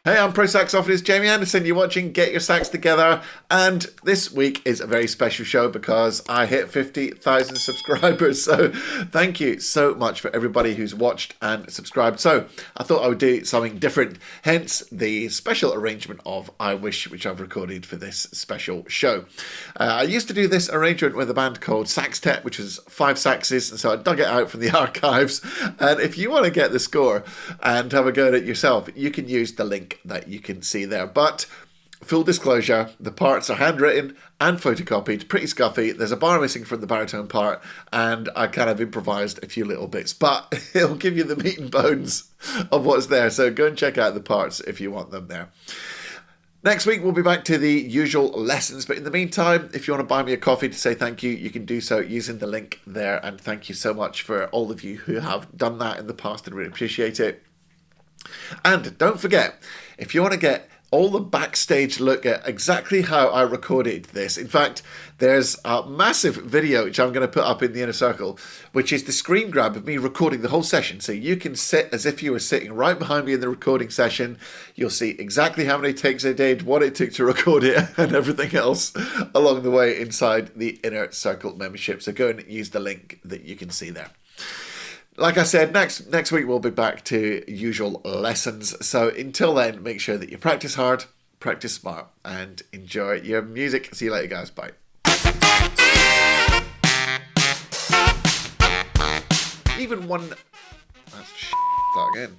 Hey, I'm Pro Saxophonist Jamie Anderson. You're watching Get Your Sax Together, and this week is a very special show because I hit 50,000 subscribers. So thank you so much for everybody who's watched and subscribed. So I thought I would do something different, hence the special arrangement of I Wish, which I've recorded for this special show. I used to do this arrangement with a band called Saxtet, which was 5 saxes, and so I dug it out from the archives. And if you want to get the score and have a go at it yourself, you can use the link that you can see there. But full disclosure, the parts are handwritten and photocopied, pretty scuffy. There's a bar missing from the baritone part, and I kind of improvised a few little bits, but it'll give you the meat and bones of what's there. So go and check out the parts if you want them there. Next week, we'll be back to the usual lessons. But in the meantime, if you want to buy me a coffee to say thank you, you can do so using the link there. And thank you so much for all of you who have done that in the past. I really appreciate it. And don't forget, if you want to get all the backstage look at exactly how I recorded this. In fact, there's a massive video which I'm going to put up in the inner circle, which is the screen grab of me recording the whole session. So you can sit as if you were sitting right behind me in the recording session. You'll see exactly how many takes I did, what it took to record it, and everything else along the way inside the inner circle membership. So go and use the link that you can see there. Like I said, next week we'll be back to usual lessons. So until then, make sure that you practice hard, practice smart, and enjoy your music. See you later, guys. Bye. Even one... That's shit. Start again.